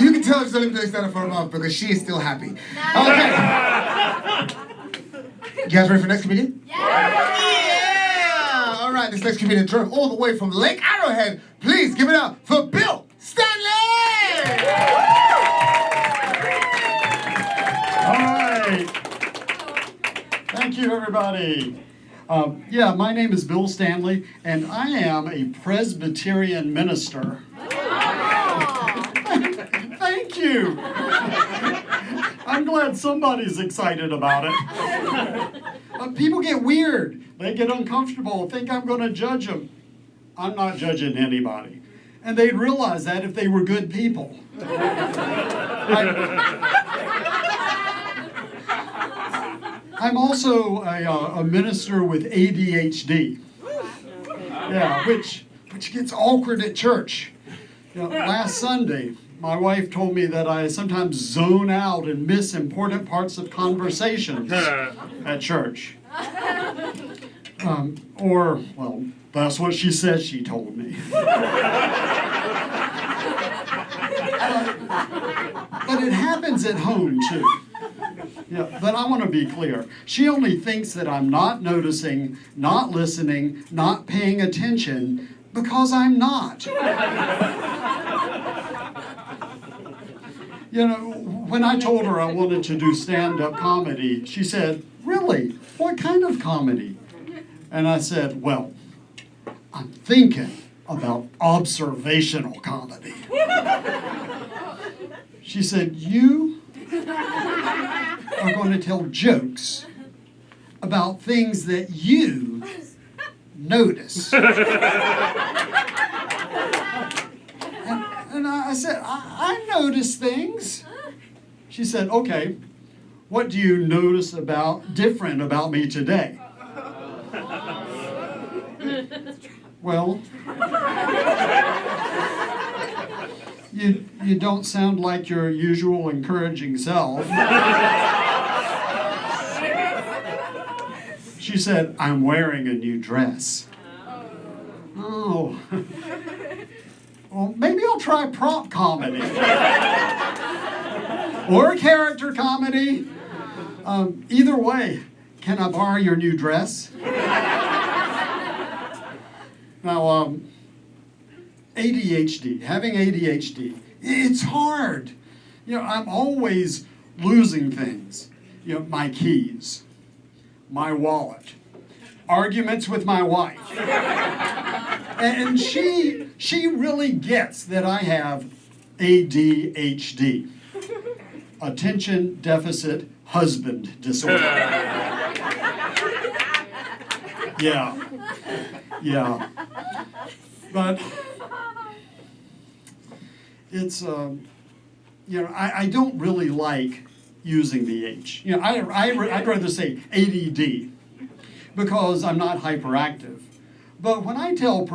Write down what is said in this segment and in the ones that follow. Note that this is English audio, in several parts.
You can tell she's only been doing stand-up for a month because she is still happy. Okay. You guys ready for the next comedian? Yeah! All right, this next comedian drove all the way from Lake Arrowhead. Please give it up for Bill Stanley! All right. Thank you, everybody. My name is Bill Stanley, and I am a Presbyterian minister. Thank you. I'm glad somebody's excited about it. People get weird. They get uncomfortable, think I'm going to judge them. I'm not judging anybody. And they'd realize that if they were good people. I'm also a minister with ADHD. Yeah, which gets awkward at church. Last Sunday, my wife told me that I sometimes zone out and miss important parts of conversations at church. Well, that's what she said she told me. But it happens at home, too. Yeah, but I want to be clear. She only thinks that I'm not noticing, not listening, not paying attention, because I'm not. When I told her I wanted to do stand-up comedy, she said, "Really? What kind of comedy?" And I said, "Well, I'm thinking about observational comedy." She said, "You are going to tell jokes about things that you notice." And I said, I notice things. She said, "Okay, what do you notice different about me today?" Well, you don't sound like your usual encouraging self. She said, "I'm wearing a new dress." Oh. Well, maybe I'll try prop comedy. Or character comedy. Either way, can I borrow your new dress? Now, ADHD, having ADHD, it's hard. I'm always losing things. My keys, my wallet, arguments with my wife. And she really gets that I have ADHD, Attention Deficit Husband Disorder. Yeah. But it's, I don't really like using the H. I'd rather say ADD because I'm not hyperactive. But when I tell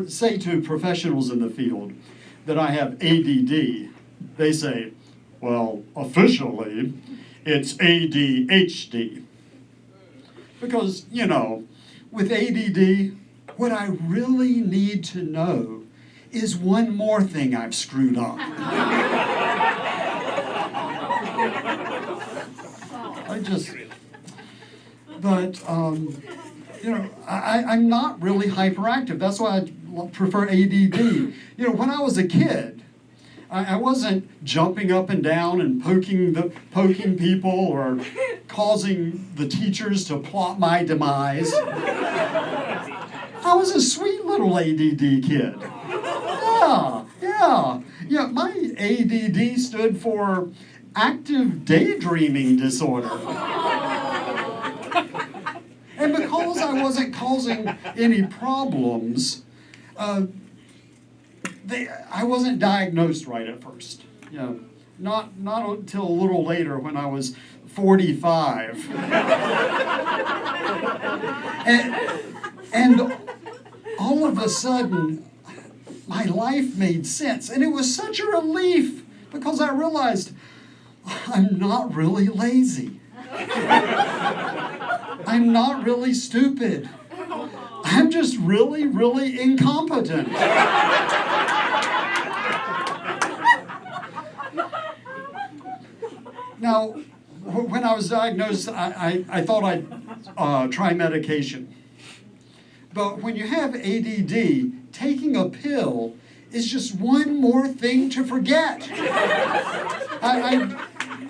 say to professionals in the field that I have ADD, they say, "Well, officially, it's ADHD." Because, with ADD, what I really need to know is one more thing I've screwed up. I'm not really hyperactive. That's why I prefer ADD. When I was a kid, I wasn't jumping up and down and poking people or causing the teachers to plot my demise. I was a sweet little ADD kid. Yeah. My ADD stood for active daydreaming disorder. And because I wasn't causing any problems, I wasn't diagnosed right at first. Not until a little later when I was 45. And all of a sudden, my life made sense. And it was such a relief because I realized I'm not really lazy. I'm not really stupid. I'm just really, really incompetent. Now, when I was diagnosed, I thought I'd try medication. But when you have ADD, taking a pill is just one more thing to forget.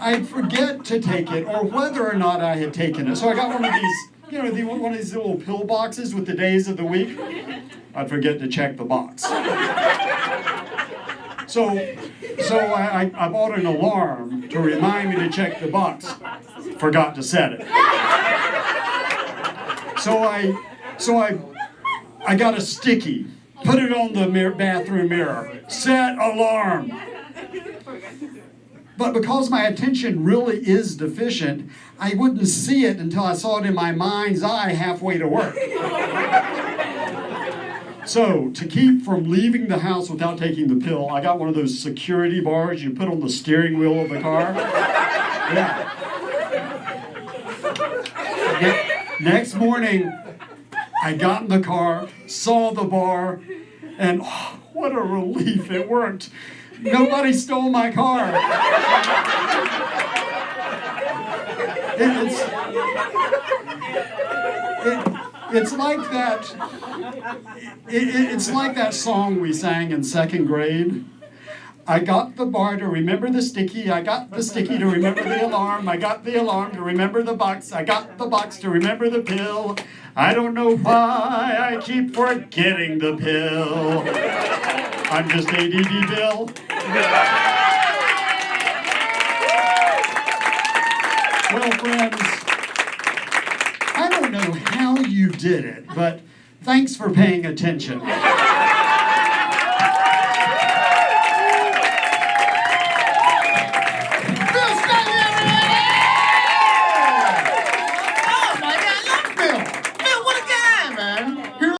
I'd forget to take it or whether or not I had taken it. So I got one of these, one of these little pill boxes with the days of the week. I'd forget to check the box. So I bought an alarm to remind me to check the box. Forgot to set it. So I got a sticky, put it on the bathroom mirror, set alarm. But because my attention really is deficient, I wouldn't see it until I saw it in my mind's eye halfway to work. So, to keep from leaving the house without taking the pill, I got one of those security bars you put on the steering wheel of the car. Yeah. Next morning, I got in the car, saw the bar, and oh, what a relief, it worked. Nobody stole my car. It's like that. It's like that song we sang in second grade. I got the bar to remember the sticky. I got the sticky to remember the alarm. I got the alarm to remember the box. I got the box to remember the pill. I don't know why I keep forgetting the pill. I'm just ADD Bill. Well, friends, I don't know how you did it, but thanks for paying attention.